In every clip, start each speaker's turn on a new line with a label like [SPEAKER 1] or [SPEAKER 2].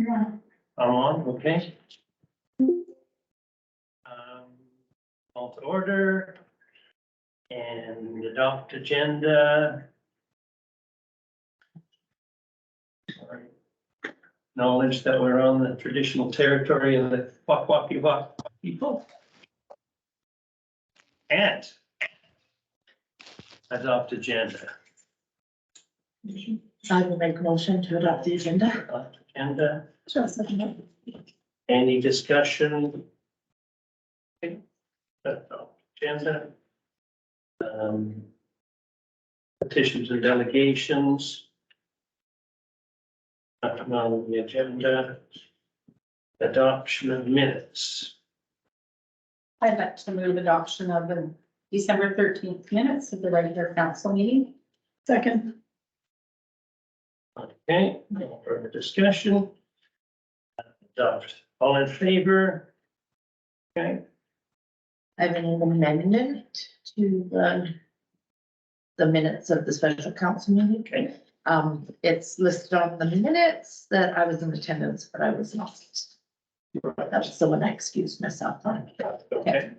[SPEAKER 1] I'm on, okay. Call to order and adopt agenda. Sorry. Knowledge that we're on the traditional territory of the Wakwakaiwak people. And adopt agenda.
[SPEAKER 2] I will make a motion to adopt the agenda.
[SPEAKER 1] Adopt agenda.
[SPEAKER 2] Sure, second.
[SPEAKER 1] Any discussion? Adopt agenda. Petitions and delegations. Nothing on the agenda. Adoption of minutes.
[SPEAKER 3] I'd like to move adoption of the December 13th minutes of the regular council meeting.
[SPEAKER 2] Second.
[SPEAKER 1] Okay, no further discussion. Adopt, all in favor? Okay,
[SPEAKER 2] I have an amendment to the minutes of the special council meeting.
[SPEAKER 1] okay,
[SPEAKER 2] It's listed on the minutes that I was in attendance, but I was not. That's the one I excused myself on.
[SPEAKER 1] okay,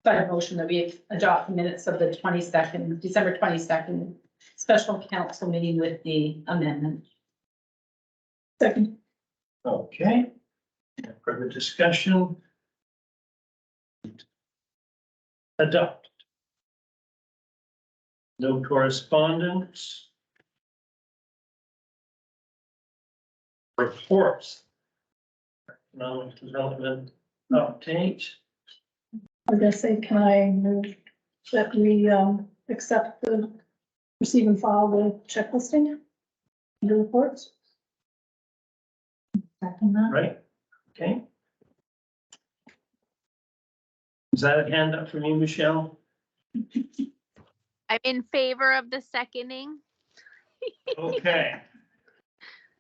[SPEAKER 3] So I have a motion that we adopt the minutes of the 22nd, December 22nd special council meeting with the amendment.
[SPEAKER 2] Second.
[SPEAKER 1] okay. No further discussion. Adopt. No correspondence. Reports. Economic development update.
[SPEAKER 4] I was gonna say, can I move that we accept the receive and file the checklisting? Under reports?
[SPEAKER 2] Second that.
[SPEAKER 1] Right, okay. Is that a hand up from you, Michelle?
[SPEAKER 5] I'm in favor of the seconding.
[SPEAKER 1] Okay.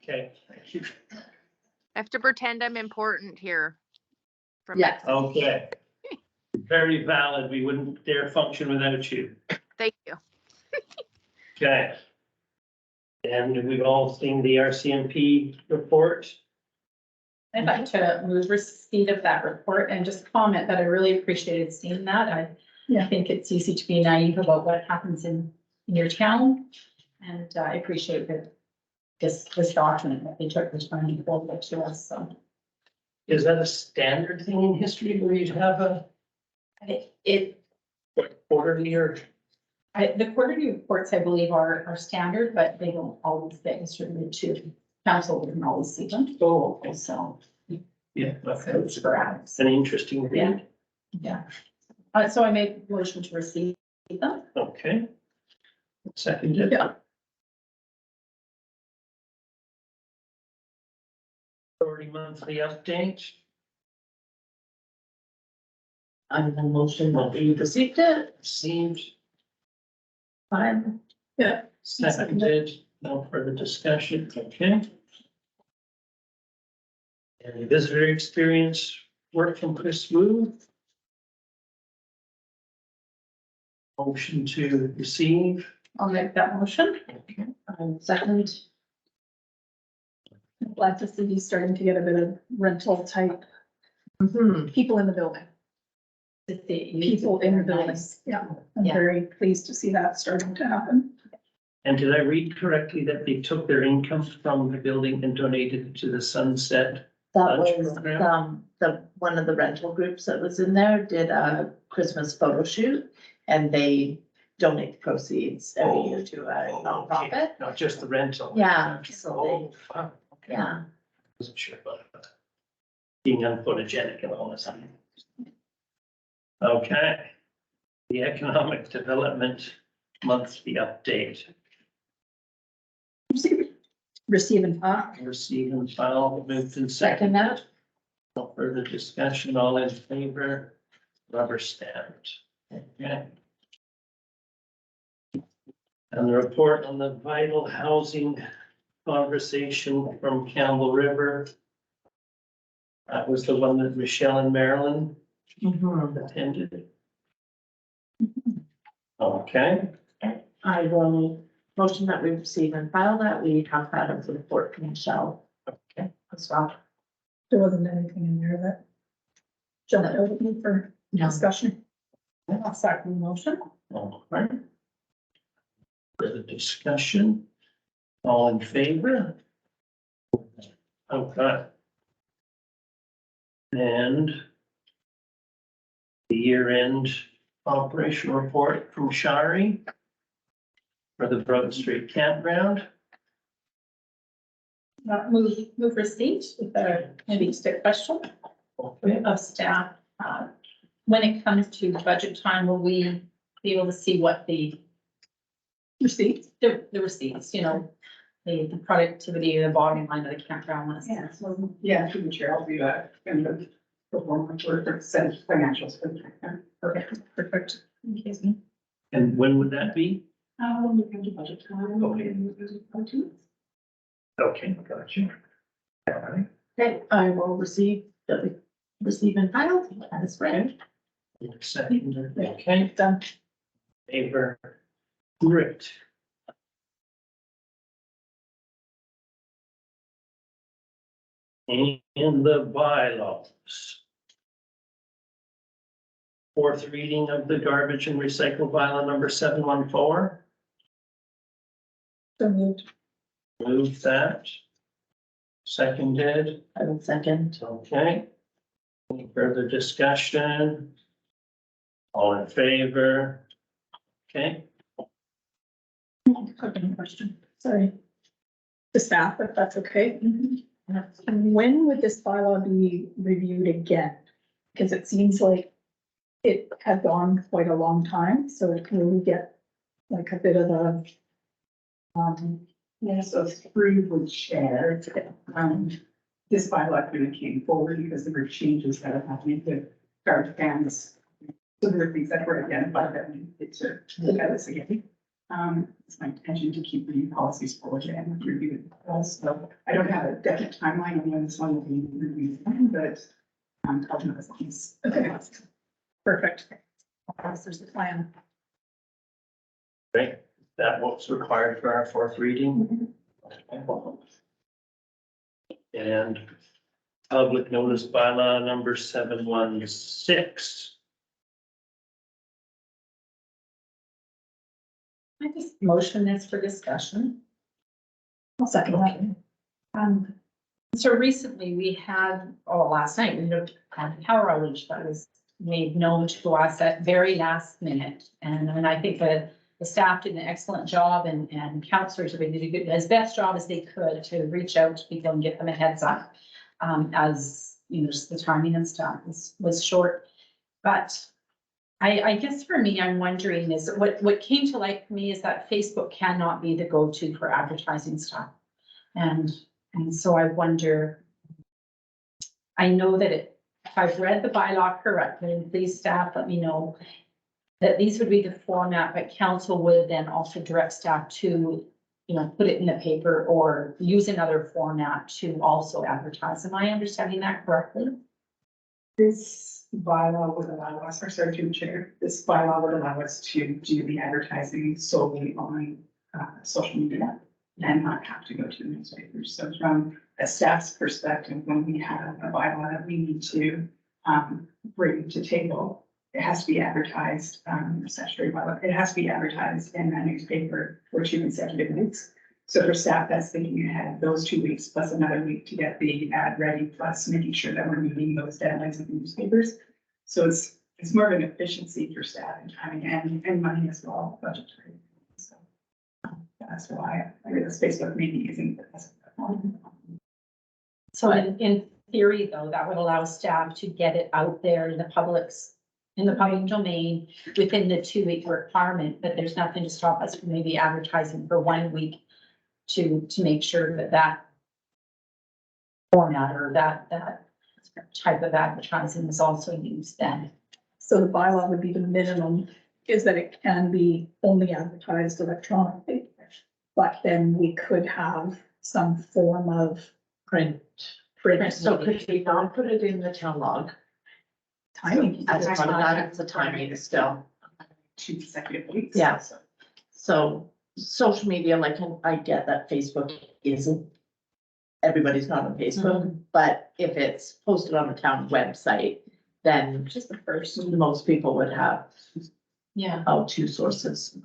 [SPEAKER 1] Okay, thank you.
[SPEAKER 5] I have to pretend I'm important here. From
[SPEAKER 2] Yes.
[SPEAKER 1] Okay. Very valid. We wouldn't dare function without you.
[SPEAKER 5] Thank you.
[SPEAKER 1] Okay. And we've all seen the RCMP report.
[SPEAKER 3] I'd like to move receipt of that report and just comment that I really appreciated seeing that. I think it's easy to be naive about what happens in your town. And I appreciate that this document that they took the time to hold it to us, so.
[SPEAKER 1] Is that a standard thing in history where you'd have a quarterly or?
[SPEAKER 3] The quarterly reports, I believe, are standard, but they don't always get distributed to council. We can always see them.
[SPEAKER 1] Oh, okay.
[SPEAKER 3] So
[SPEAKER 1] Yeah,
[SPEAKER 3] it's
[SPEAKER 1] okay.
[SPEAKER 3] sporadic.
[SPEAKER 1] It's an interesting read.
[SPEAKER 3] Yeah. So I made a motion to receive them.
[SPEAKER 1] Okay. Seconded.
[SPEAKER 4] Yeah.
[SPEAKER 1] Authority monthly update.
[SPEAKER 2] I'm in the motion that we received it.
[SPEAKER 1] Received,
[SPEAKER 2] Fine.
[SPEAKER 4] Yeah.
[SPEAKER 1] seconded, no further discussion, okay. And visitor experience, work from Chris Wu. Motion to receive.
[SPEAKER 3] I'll make that motion.
[SPEAKER 1] Okay.
[SPEAKER 2] Second.
[SPEAKER 4] Glad to see you starting to get a bit of rental type
[SPEAKER 2] Mhm.
[SPEAKER 4] people in the building. People in the building. Yeah, I'm
[SPEAKER 2] Yeah.
[SPEAKER 4] very pleased to see that starting to happen.
[SPEAKER 1] And did I read correctly that they took their income from the building and donated it to the Sunset?
[SPEAKER 2] That
[SPEAKER 1] Lunch
[SPEAKER 2] was,
[SPEAKER 1] program?
[SPEAKER 2] one of the rental groups that was in there did a Christmas photo shoot and they donate proceeds every year to a nonprofit.
[SPEAKER 1] Not just the rental.
[SPEAKER 2] Yeah, so
[SPEAKER 1] Oh, wow, okay.
[SPEAKER 2] Yeah,
[SPEAKER 1] Wasn't sure about that. Being unphotogenic and all this. Okay. The economic development monthly update.
[SPEAKER 4] Receive and file.
[SPEAKER 1] Receive and file, moved and
[SPEAKER 2] second
[SPEAKER 1] second.
[SPEAKER 2] that.
[SPEAKER 1] No further discussion, all in favor, rubber stamped. Okay. And the report on the vital housing conversation from Campbell River. That was the one that Michelle and Marilyn attended. Okay,
[SPEAKER 2] I will motion that we receive and file that, we have that as a report from Michelle.
[SPEAKER 1] Okay.
[SPEAKER 2] As well.
[SPEAKER 4] There wasn't anything in there that jumped out at me for
[SPEAKER 2] No.
[SPEAKER 4] discussion. I'll second the motion.
[SPEAKER 1] All right. Further discussion? All in favor? Okay. And the year-end operation report from Shari for the Broad Street Campground.
[SPEAKER 3] Move receipt with a maybe just a question
[SPEAKER 1] Okay.
[SPEAKER 3] of staff. When it comes to budget time, will we be able to see what the
[SPEAKER 4] Receipts?
[SPEAKER 3] the receipts, you know, the productivity, the bottom line of the campground list?
[SPEAKER 6] Yeah, so, yeah, through the chair, I'll do that, and the performance or send financials for the time.
[SPEAKER 3] Okay, perfect. Okay.
[SPEAKER 1] And when would that be?
[SPEAKER 6] When we come to budget time.
[SPEAKER 1] Okay.
[SPEAKER 6] and we'll do it too.
[SPEAKER 1] Okay, got you. All right.
[SPEAKER 2] Okay, I will receive and file as read.
[SPEAKER 1] Second, okay,
[SPEAKER 2] Done.
[SPEAKER 1] favor, great. And the bylaws. Fourth reading of the garbage and recycle bylaw number 714.
[SPEAKER 4] So moved.
[SPEAKER 1] Move that. Seconded,
[SPEAKER 2] I will second.
[SPEAKER 1] okay. Any further discussion? All in favor? Okay,
[SPEAKER 4] Question. Sorry. The staff, if that's okay. When would this bylaw be reviewed again? Because it seems like it had gone quite a long time, so can we get like a bit of a
[SPEAKER 6] Yeah, so through the chair, this bylaw kind of came forward because there were changes that are happening to garbage cans. So there are things that were identified that we need to look at this again. It's my intention to keep the policies forward and review it. So I don't have a definite timeline on when this one will be reviewed, but I'll do this piece.
[SPEAKER 4] Okay. Perfect. There's the plan.
[SPEAKER 1] great. That what's required for our fourth reading. And public notice bylaw number 716.
[SPEAKER 3] I just motion this for discussion.
[SPEAKER 4] I'll second that.
[SPEAKER 3] So recently we had, last night, we had a power outage that was made known to us at very last minute. And I think the staff did an excellent job and counselors, they did a good, as best job as they could to reach out to people and get them a heads up. As, you know, just the timing and stuff was short. But I guess for me, I'm wondering is what came to light for me is that Facebook cannot be the go-to for advertising stuff. And so I wonder, I know that if I've read the bylaw correctly, and please staff, let me know that these would be the format, but council would then also direct staff to, you know, put it in the paper or use another format to also advertise. Am I understanding that correctly?
[SPEAKER 6] This bylaw would allow us, or sorry, to the chair, this bylaw would allow us to do the advertising solely on social media and not have to go to the newspapers. So from a staff's perspective, when we have a bylaw that we need to bring to table, it has to be advertised, statutory bylaw, it has to be advertised in a newspaper for 2 consecutive weeks. So for staff, that's thinking ahead, those 2 weeks plus another week to get the ad ready, plus making sure that we're meeting those deadlines in the newspapers. So it's more of an efficiency for staff and timing and money as well, budgetary. So that's why I guess Facebook maybe isn't the best.
[SPEAKER 3] So in theory, though, that would allow staff to get it out there in the public domain within the 2-week requirement, but there's nothing to stop us from maybe advertising for 1 week to make sure that format or that type of advertising is also used then.
[SPEAKER 4] So the bylaw would be the minimum is that it can be only advertised electronically. But then we could have some form of
[SPEAKER 2] Print. So could we not put it in the town log?
[SPEAKER 4] timing.
[SPEAKER 2] As part of that, it's a timing still.
[SPEAKER 6] 2 consecutive weeks.
[SPEAKER 2] Yeah. So social media, like, I get that Facebook isn't, everybody's not on Facebook, but if it's posted on the town website, then
[SPEAKER 4] Just the first.
[SPEAKER 2] most people would have,
[SPEAKER 3] Yeah.
[SPEAKER 2] two sources.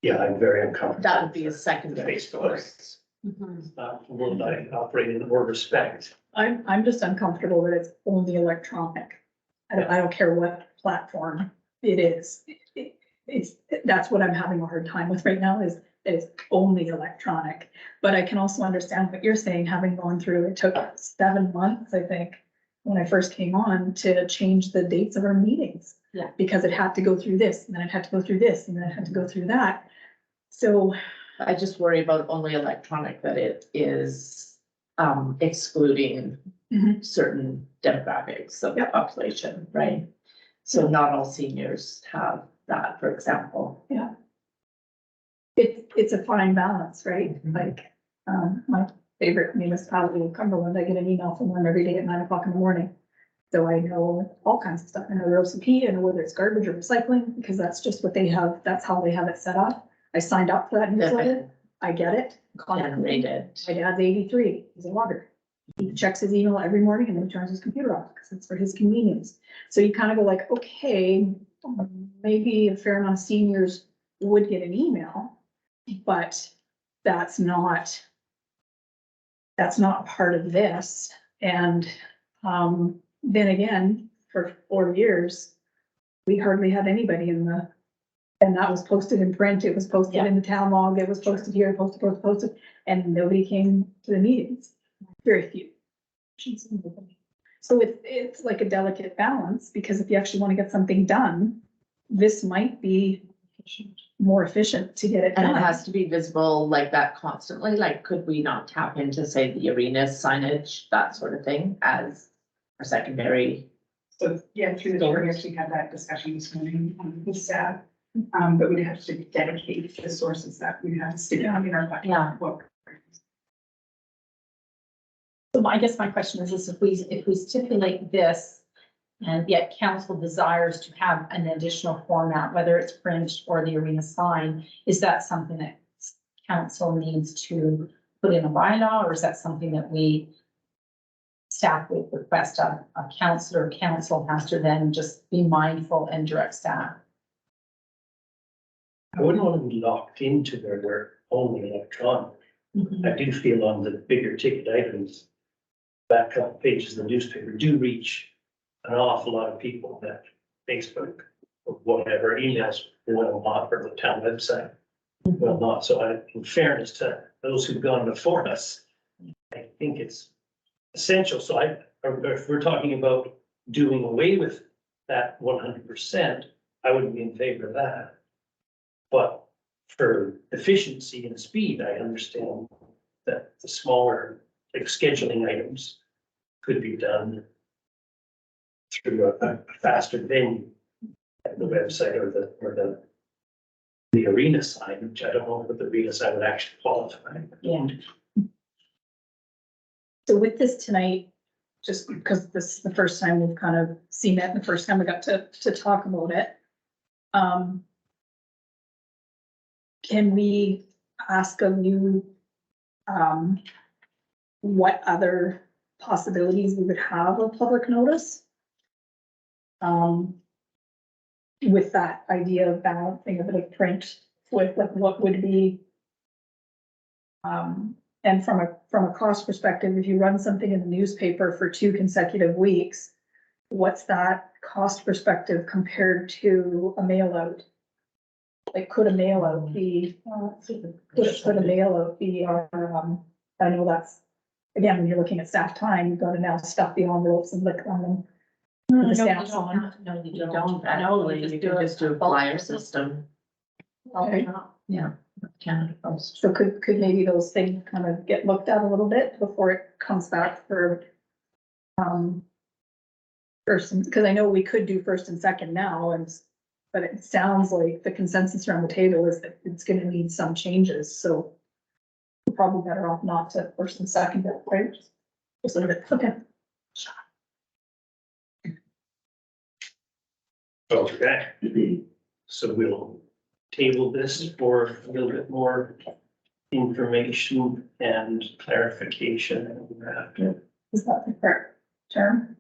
[SPEAKER 1] Yeah, I'm very uncomfortable.
[SPEAKER 2] That would be a secondary source.
[SPEAKER 1] Will I operate in more respect?
[SPEAKER 4] I'm just uncomfortable that it's only electronic. I don't care what platform it is. That's what I'm having a hard time with right now is that it's only electronic. But I can also understand what you're saying, having gone through, it took 7 months, I think, when I first came on to change the dates of our meetings.
[SPEAKER 3] Yeah.
[SPEAKER 4] Because it had to go through this, and then it had to go through this, and then it had to go through that. So
[SPEAKER 2] I just worry about only electronic, that it is, excluding
[SPEAKER 4] Mhm.
[SPEAKER 2] certain demographics of the
[SPEAKER 4] Yep.
[SPEAKER 2] population, right? So not all seniors have that, for example.
[SPEAKER 4] it's a fine balance, right?
[SPEAKER 2] Mhm.
[SPEAKER 4] Like, my favorite municipality of Cumberland, I get an email from them every day at 9 o'clock in the morning. So I know all kinds of stuff. I know their OCP, I know whether it's garbage or recycling, because that's just what they have, that's how they have it set up. I signed up for that newsletter, I get it.
[SPEAKER 2] Generated.
[SPEAKER 4] My dad's 83, he's a logger. He checks his email every morning and then he turns his computer off because it's for his convenience. So you kind of go like, okay, maybe a fair amount of seniors would get an email, but that's not part of this. And, then again, for 4 years, we hardly had anybody and that was posted in print, it was posted in the town log, it was posted here, posted, and nobody came to the meetings, very few. So it's like a delicate balance, because if you actually want to get something done, this might be more efficient to get it
[SPEAKER 2] And it
[SPEAKER 4] done.
[SPEAKER 2] has to be visible like that constantly, like, could we not tap into, say, the arena signage, that sort of thing, as a secondary?
[SPEAKER 6] So, yeah, through the door, we actually had that discussion this morning with staff. But we'd have to dedicate the sources that we have to stick out in our budget.
[SPEAKER 2] Yeah.
[SPEAKER 6] What-
[SPEAKER 3] So I guess my question is if we stipulate this and yet council desires to have an additional format, whether it's print or the arena sign, is that something that council needs to put in a bylaw, or is that something that staff would request a councillor, council has to then just be mindful and direct staff?
[SPEAKER 1] I wouldn't want to be locked into where we're only electronic. I do feel on the bigger ticket items, back couple pages of the newspaper do reach an awful lot of people that Facebook or whatever emails will not, or the town website will not. So in fairness to those who've gone before us, I think it's essential. So or if we're talking about doing away with that 100%, I wouldn't be in favor of that. But for efficiency and speed, I understand that the smaller, like scheduling items could be done through a faster venue, like the website or the arena sign, which I don't know if the arena sign would actually qualify.
[SPEAKER 3] Yeah.
[SPEAKER 4] So with this tonight, just because this is the first time we've kind of seen it, and the first time we got to talk about it. Can we ask of you, what other possibilities we would have of public notice? With that idea of balancing a bit of print with like what would be. And from a cost perspective, if you run something in the newspaper for 2 consecutive weeks, what's that cost perspective compared to a mail out? Like, could a mail out be, could a mail out be, I know that's, again, when you're looking at staff time, you've got to now stuff the envelopes and lick on them. With the stamps on.
[SPEAKER 3] No,
[SPEAKER 2] You don't, actually, you can just do a flyer system.
[SPEAKER 4] Okay.
[SPEAKER 2] Yeah. Canada Post.
[SPEAKER 4] So could maybe those things kind of get looked at a little bit before it comes back for, first, because I know we could do first and second now, but it sounds like the consensus around the table is that it's gonna need some changes, so we're probably better off not to first and second it, right? Just a little bit, okay.
[SPEAKER 1] Okay. So we'll table this for a little bit more information and clarification on that.
[SPEAKER 4] Is that the correct term?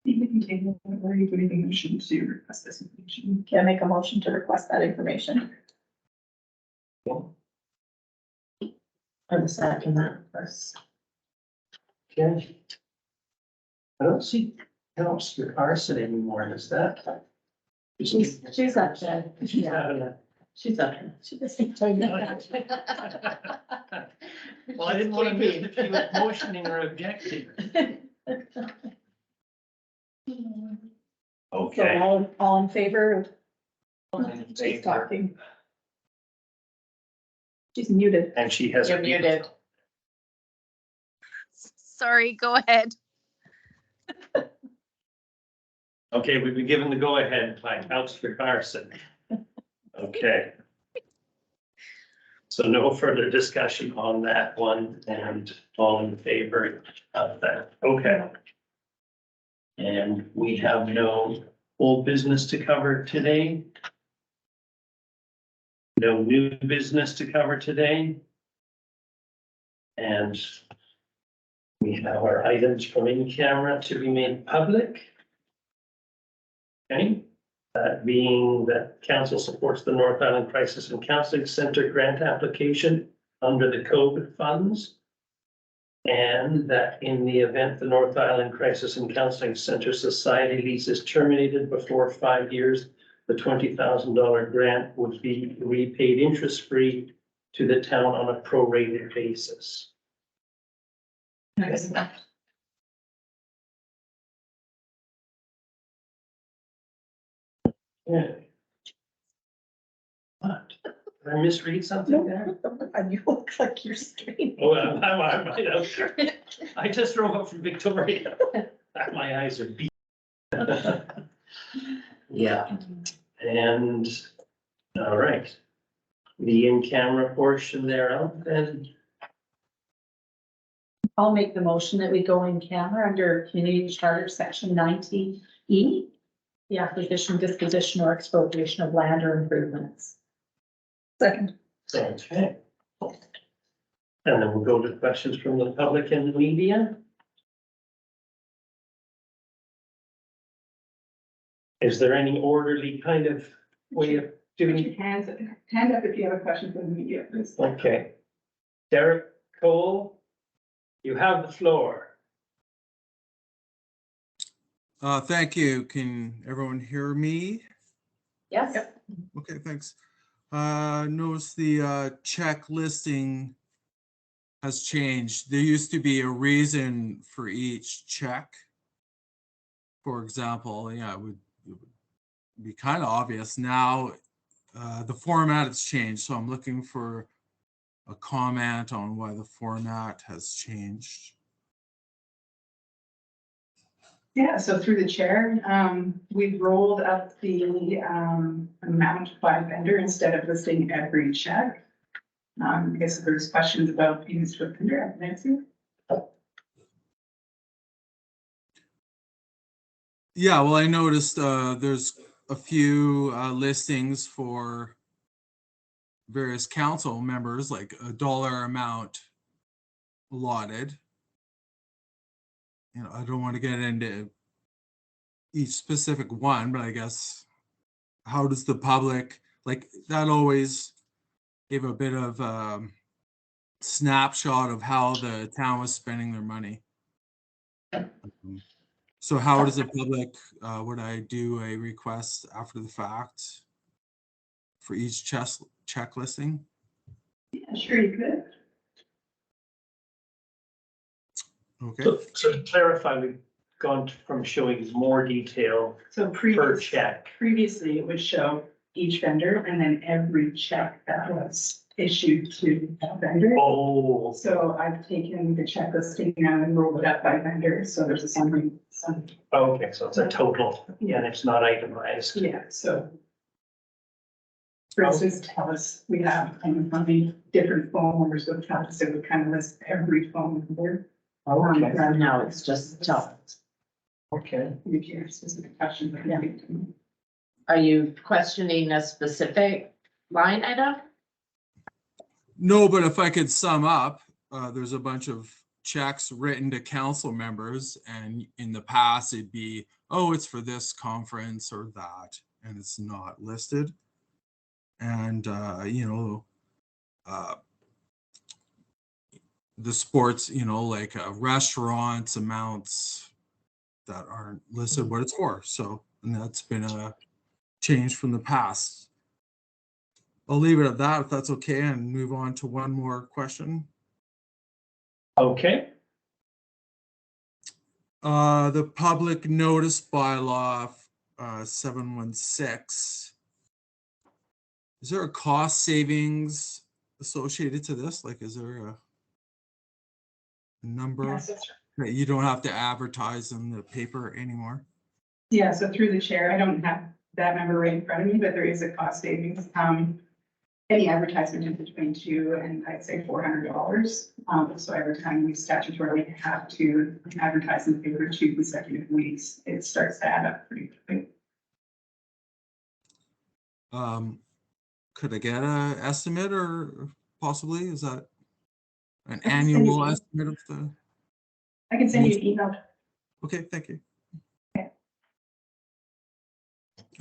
[SPEAKER 6] You can take it, or you can make a motion to request this information.
[SPEAKER 4] Can I make a motion to request that information?
[SPEAKER 2] Or the second that first.
[SPEAKER 1] Okay. I don't see Councillor Carson anymore, is that?
[SPEAKER 2] She's up there.
[SPEAKER 1] Yeah.
[SPEAKER 2] She's up there.
[SPEAKER 4] She doesn't tell you that.
[SPEAKER 1] Well, I didn't want to miss if she was motioning or objecting.
[SPEAKER 4] So
[SPEAKER 1] Okay.
[SPEAKER 4] all in favor of
[SPEAKER 1] In
[SPEAKER 4] she's
[SPEAKER 1] favor.
[SPEAKER 4] talking? She's muted.
[SPEAKER 1] And she has.
[SPEAKER 2] You're
[SPEAKER 1] a-
[SPEAKER 2] muted.
[SPEAKER 5] Sorry, go ahead.
[SPEAKER 1] Okay, we've been given the go-ahead by Councillor Carson. Okay. So no further discussion on that one and all in favor of that. Okay. And we have no old business to cover today. No new business to cover today. And we have our items from in camera to be made public. Okay, that being that council supports the North Island Crisis and Counseling Center grant application under the COVID funds. And that in the event the North Island Crisis and Counseling Center Society lease is terminated before 5 years, the $20,000 grant would be repaid interest-free to the town on a prorated basis. Yeah. What? Did I misread something there?
[SPEAKER 4] And you look like you're straight.
[SPEAKER 1] Oh, I might have. I just drove up from Victoria. My eyes are beat. Yeah, and, all right. The in-camera portion thereof, then,
[SPEAKER 3] I'll make the motion that we go in camera under Community Charter Section 90E. The acquisition, disposition, or expropriation of land or improvements.
[SPEAKER 4] Second.
[SPEAKER 1] okay. And then we'll go to questions from the public and the media. Is there any orderly kind of way of
[SPEAKER 6] Put
[SPEAKER 1] doing?
[SPEAKER 6] your hand up if you have a question for the media, please.
[SPEAKER 1] Okay. Derek Cole, you have the floor.
[SPEAKER 7] Thank you. Can everyone hear me?
[SPEAKER 2] Yes.
[SPEAKER 7] Okay, thanks. Notice the check listing has changed. There used to be a reason for each check. For example, yeah, it would be kind of obvious. Now, the format has changed, so I'm looking for a comment on why the format has changed.
[SPEAKER 6] Yeah, so through the chair, we've rolled up the amount by vendor instead of listing every check. I guess if there's questions about payments for vendor, I can answer.
[SPEAKER 7] Yeah, well, I noticed there's a few listings for various council members, like a dollar amount allotted. You know, I don't want to get into each specific one, but I guess how does the public, like, that always gave a bit of snapshot of how the town was spending their money. So how does the public, would I do a request after the fact for each check listing?
[SPEAKER 6] Yeah, sure you could.
[SPEAKER 7] Okay.
[SPEAKER 1] So to clarify, we've gone from showing more detail
[SPEAKER 6] So
[SPEAKER 1] per check.
[SPEAKER 6] previously it would show each vendor and then every check that was issued to that vendor.
[SPEAKER 1] Oh,
[SPEAKER 6] So I've taken the check listing now and rolled it up by vendor, so there's a summary,
[SPEAKER 1] okay, so it's a total, and it's not itemized.
[SPEAKER 6] yeah, so. For instance, TELUS, we have how many different phone numbers with TELUS, so we kind of list every phone number.
[SPEAKER 1] Okay.
[SPEAKER 2] Now it's just tell.
[SPEAKER 1] Okay.
[SPEAKER 6] If you have specific questions, I can get to them.
[SPEAKER 2] Are you questioning a specific line item?
[SPEAKER 7] No, but if I could sum up, there's a bunch of checks written to council members, and in the past it'd be, oh, it's for this conference or that, and it's not listed. And the sports, like restaurants amounts that aren't listed what it's for. So, and that's been a change from the past. I'll leave it at that if that's okay, and move on to one more question.
[SPEAKER 1] Okay,
[SPEAKER 7] The public notice bylaw, 716. Is there a cost savings associated to this? Like, is there a number
[SPEAKER 6] Yes, that's right.
[SPEAKER 7] that you don't have to advertise in the paper anymore?
[SPEAKER 6] Yeah, so through the chair, I don't have that number right in front of me, but there is a cost savings. Any advertisement is between $200 and I'd say $400. So every time we statutorily have to advertise in the paper 2 consecutive weeks, it starts to add up pretty quickly.
[SPEAKER 7] Could I get an estimate, or possibly, is that an
[SPEAKER 6] I can send you
[SPEAKER 7] annual
[SPEAKER 6] an-
[SPEAKER 7] estimate of the?
[SPEAKER 6] I can send you an email.
[SPEAKER 7] Okay, thank you.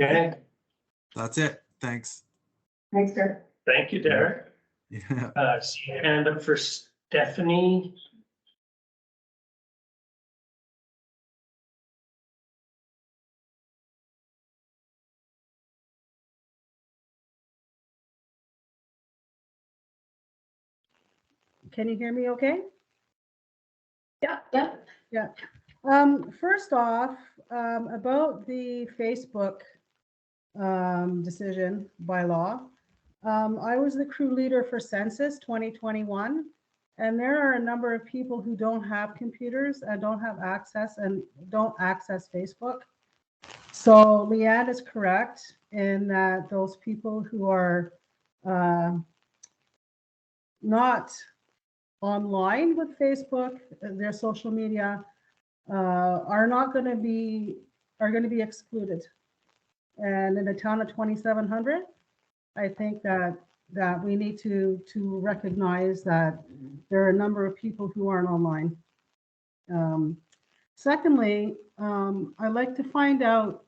[SPEAKER 1] okay,
[SPEAKER 7] That's it. Thanks.
[SPEAKER 6] Thanks, Derek.
[SPEAKER 1] thank you, Derek.
[SPEAKER 7] Yeah.
[SPEAKER 1] See a hand up for Stephanie.
[SPEAKER 8] Can you hear me okay?
[SPEAKER 2] Yeah.
[SPEAKER 8] First off, about the Facebook decision by law. I was the crew leader for Census 2021, and there are a number of people who don't have computers and don't have access and don't access Facebook. So Leanne is correct in that those people who are not online with Facebook, their social media, are going to be excluded. And in a town of 2,700, I think that we need to recognize that there are a number of people who aren't online. Secondly, I'd like to find out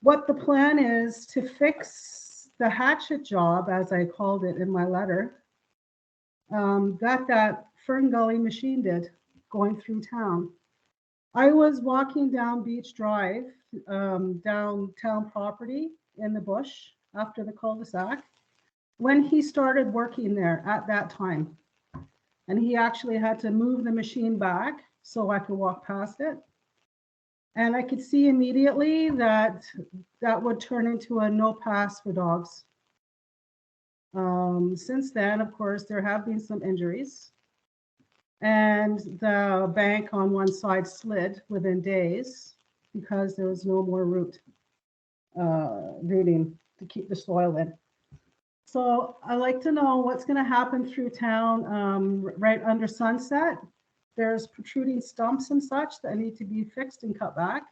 [SPEAKER 8] what the plan is to fix the hatchet job, as I called it in my letter, that Fern Gully machine did going through town. I was walking down Beach Drive, down town property in the bush after the cul-de-sac, when he started working there at that time. And he actually had to move the machine back so I could walk past it. And I could see immediately that would turn into a no pass for dogs. Since then, of course, there have been some injuries. And the bank on one side slid within days because there was no more rooting to keep the soil in. So I'd like to know what's going to happen through town, right under Sunset. There's protruding stumps and such that need to be fixed and cut back.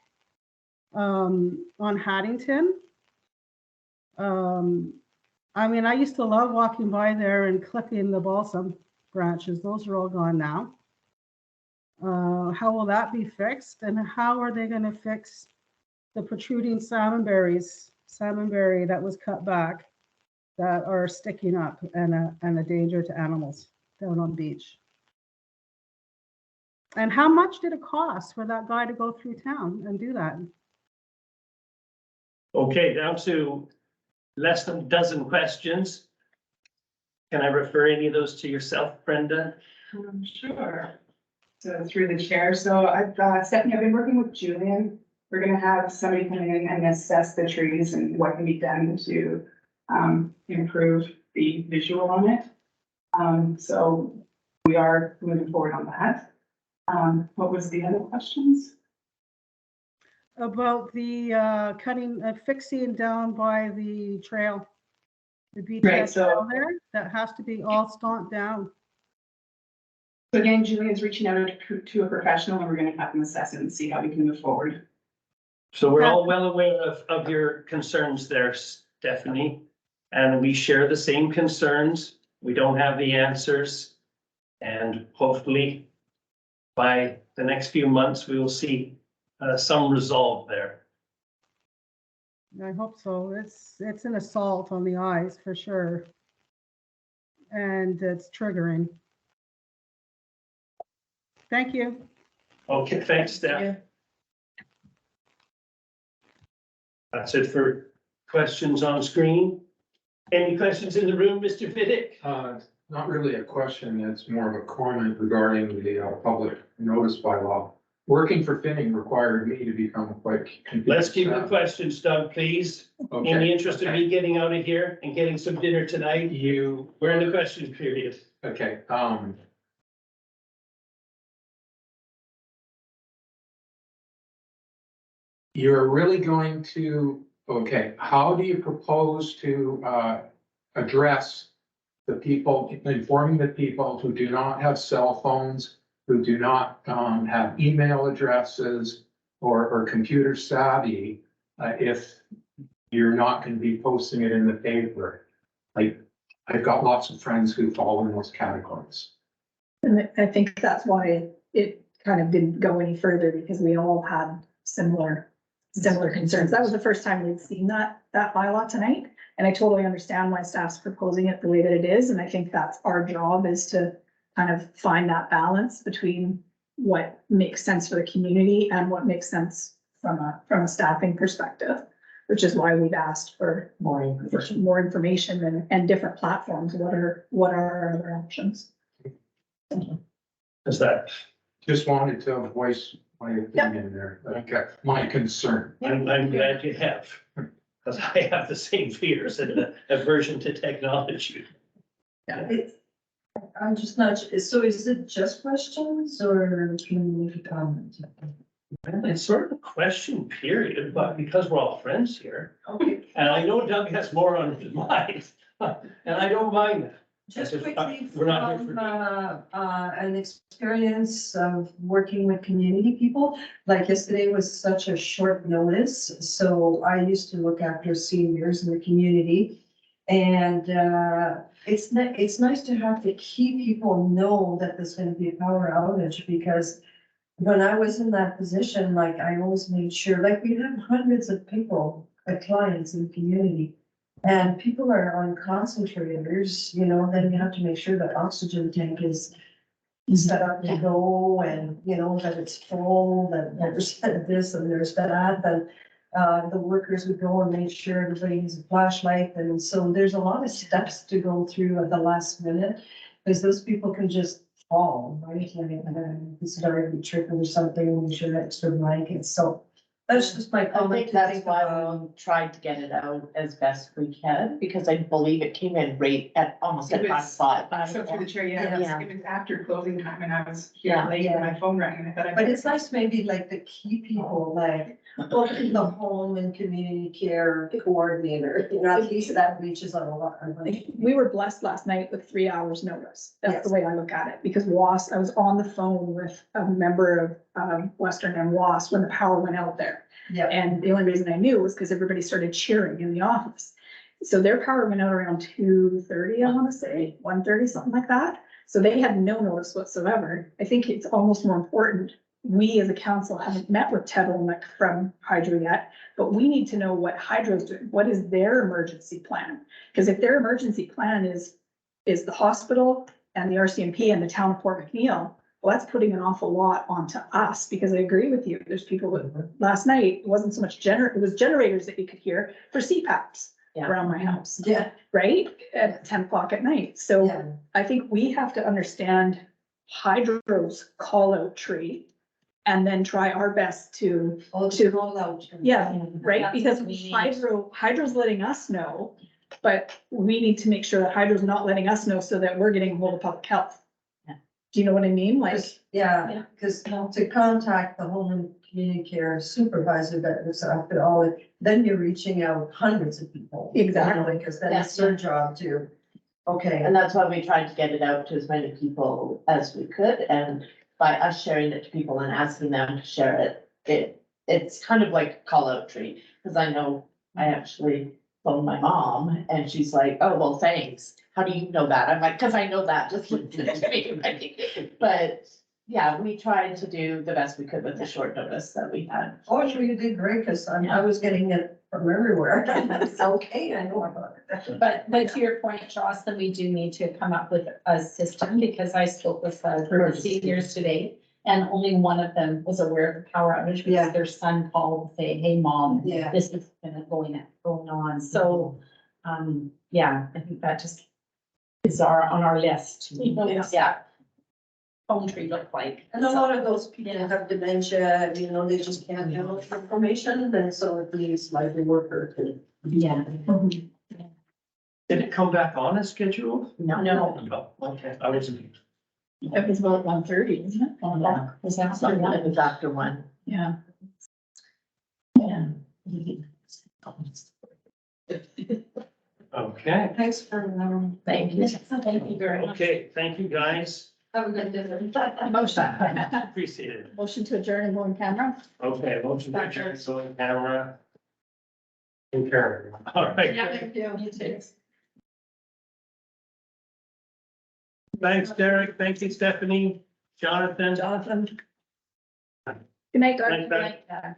[SPEAKER 8] On Haddington. I mean, I used to love walking by there and clipping the balsam branches. Those are all gone now. How will that be fixed? And how are they going to fix the protruding salmonberry that was cut back that are sticking up and a danger to animals down on the beach? And how much did it cost for that guy to go through town and do that?
[SPEAKER 1] Okay, down to less than a dozen questions. Can I refer any of those to yourself, Brenda?
[SPEAKER 6] Sure. So through the chair, so Stephanie, I've been working with Julian. We're gonna have somebody come in and assess the trees and what can be done to improve the visual on it. So we are moving forward on that. What was the other questions?
[SPEAKER 8] About the fixing down by the trail, the beach
[SPEAKER 6] Right, so-
[SPEAKER 8] trail there, that has to be all stomped down.
[SPEAKER 6] So again, Julian's reaching out to a professional and we're gonna have them assess it and see how we can move forward.
[SPEAKER 1] So we're all well aware of your concerns there, Stephanie. And we share the same concerns. We don't have the answers. And hopefully by the next few months, we will see some resolve there.
[SPEAKER 8] I hope so. It's an assault on the eyes for sure. And it's triggering. Thank you.
[SPEAKER 1] Okay, thanks, Steph. That's it for questions on screen. Any questions in the room, Mr. Fiddick?
[SPEAKER 9] Not really a question, it's more of a comment regarding the public notice bylaw. Working for Finning required me to become quite.
[SPEAKER 1] Let's keep the questions, Doug, please. In the interest of me getting out of here and getting some dinner tonight, we're in the question period.
[SPEAKER 9] Okay, you're really going to, okay, how do you propose to address the people, informing the people who do not have cell phones, who do not have email addresses or computer savvy, if you're not going to be posting it in the paper? Like, I've got lots of friends who fall in those categories.
[SPEAKER 4] And I think that's why it kind of didn't go any further, because we all had similar concerns. That was the first time we'd seen that bylaw tonight. And I totally understand why staff's proposing it the way that it is. And I think that's our job, is to kind of find that balance between what makes sense for the community and what makes sense from a staffing perspective, which is why we've asked for more information and different platforms. What are our other options?
[SPEAKER 1] Is that,
[SPEAKER 9] Just wanted to voice my opinion there, okay, my concern.
[SPEAKER 1] I'm glad you have, because I have the same fears and the aversion to technology.
[SPEAKER 10] I'm just not, so is it just questions or can we comment?
[SPEAKER 1] It's sort of a question period, but because we're all friends here,
[SPEAKER 10] Okay,
[SPEAKER 1] and I know Doug has more on his mind, and I don't mind that.
[SPEAKER 10] just
[SPEAKER 1] That's just-
[SPEAKER 10] quickly
[SPEAKER 1] we're not here
[SPEAKER 10] from
[SPEAKER 1] for-
[SPEAKER 10] an experience of working with community people. Like yesterday was such a short notice, so I used to look after seniors in the community. And it's nice to have the key people know that there's gonna be a power outage, because when I was in that position, like I always made sure, like we have hundreds of people, clients in the community. And people are on concentrators, you know, then you have to make sure that oxygen tank is set up to go, and, you know, that it's full, that there's this and there's that, and the workers would go and make sure everybody has a flashlight. And so there's a lot of steps to go through at the last minute, because those people can just fall, right? And start to trip or something, we should extra blankets. So that's just my
[SPEAKER 2] I
[SPEAKER 10] comment
[SPEAKER 2] think
[SPEAKER 10] to
[SPEAKER 2] that's
[SPEAKER 10] think
[SPEAKER 2] why
[SPEAKER 10] about.
[SPEAKER 2] we tried to get it out as best we can, because I believe it came in right at almost at
[SPEAKER 6] It was-
[SPEAKER 2] 5:05.
[SPEAKER 6] So through the chair, yeah, it was after closing time and I was
[SPEAKER 2] Yeah.
[SPEAKER 6] here late and my phone rang and I thought I.
[SPEAKER 10] But it's nice maybe like the key people, like the home and community care coordinator, you know, at least that reaches out a lot.
[SPEAKER 4] We were blessed last night with 3 hours notice. That's the way I look at it, because I was on the phone with a member of Western and WAS when the power went out there.
[SPEAKER 10] Yeah,
[SPEAKER 4] And the only reason I knew was because everybody started cheering in the office. So their power went out around 2:30, I want to say, 1:30, something like that. So they had no notice whatsoever. I think it's almost more important. We as a council haven't met with Tedlemick from Hydro yet, but we need to know what Hydro's doing. What is their emergency plan? Because if their emergency plan is the hospital and the RCMP and the town of Port McNeil, well, that's putting an awful lot onto us, because I agree with you. There's people that, last night, it wasn't so much it was generators that you could hear for CPAPs
[SPEAKER 2] Yeah.
[SPEAKER 4] around my house,
[SPEAKER 10] yeah,
[SPEAKER 4] right? At 10 o'clock at night. So
[SPEAKER 10] yeah.
[SPEAKER 4] I think we have to understand Hydro's call out tree and then try our best to,
[SPEAKER 10] Roll out.
[SPEAKER 4] yeah, right?
[SPEAKER 2] That's
[SPEAKER 4] Because
[SPEAKER 2] what we need.
[SPEAKER 4] Hydro's letting us know, but we need to make sure that Hydro's not letting us know, so that we're getting a hold of public health.
[SPEAKER 2] Yeah.
[SPEAKER 4] Do you know what I mean? Like,
[SPEAKER 10] Yeah, because to contact the home and community care supervisor that was after all, then you're reaching out hundreds of people.
[SPEAKER 4] Exactly.
[SPEAKER 10] Because then it's their job too. Okay,
[SPEAKER 2] And that's why we tried to get it out to as many people as we could, and by us sharing it to people and asking them to share it, it's kind of like a call out treat, because I know I actually phoned my mom and she's like, oh, well, thanks. How do you know that? I'm like, because I know that, just listen to me, right? But yeah, we tried to do the best we could with the short notice that we had.
[SPEAKER 10] Oh, sure, you did great, because I was getting it from everywhere. It's okay, I know about it.
[SPEAKER 3] But to your point, Jocelyn, we do need to come up with a system, because I spoke with the seniors today. And only one of them was aware of the power outage
[SPEAKER 10] Yeah.
[SPEAKER 3] because their son called to say, hey, mom,
[SPEAKER 10] Yeah.
[SPEAKER 3] this is going on. So, yeah, I think that just is on our list. Yeah. Phone tree look like.
[SPEAKER 10] And a lot of those people have dementia, you know, they just can't handle information, and so it needs like a worker to.
[SPEAKER 3] Yeah.
[SPEAKER 1] Did it come back on as scheduled?
[SPEAKER 2] No.
[SPEAKER 1] No, okay, I wasn't.
[SPEAKER 4] It was about 1:30, wasn't it?
[SPEAKER 2] Yeah.
[SPEAKER 3] Was that
[SPEAKER 2] Something
[SPEAKER 3] something?
[SPEAKER 2] that was after one.
[SPEAKER 4] Yeah.
[SPEAKER 2] Yeah.
[SPEAKER 1] Okay,
[SPEAKER 10] Thanks for,
[SPEAKER 2] Thank you.
[SPEAKER 3] Thank you very much.
[SPEAKER 1] okay, thank you, guys.
[SPEAKER 10] have a good dinner.
[SPEAKER 4] Motion,
[SPEAKER 1] Appreciate it.
[SPEAKER 4] motion to adjourn and go on camera.
[SPEAKER 1] Okay, motion to adjourn, so in camera. In camera, all right.
[SPEAKER 4] Thank you.
[SPEAKER 3] You too.
[SPEAKER 1] Thanks, Derek. Thank you, Stephanie, Jonathan.
[SPEAKER 4] Jonathan. Good night, guys.
[SPEAKER 1] Thanks, Beth.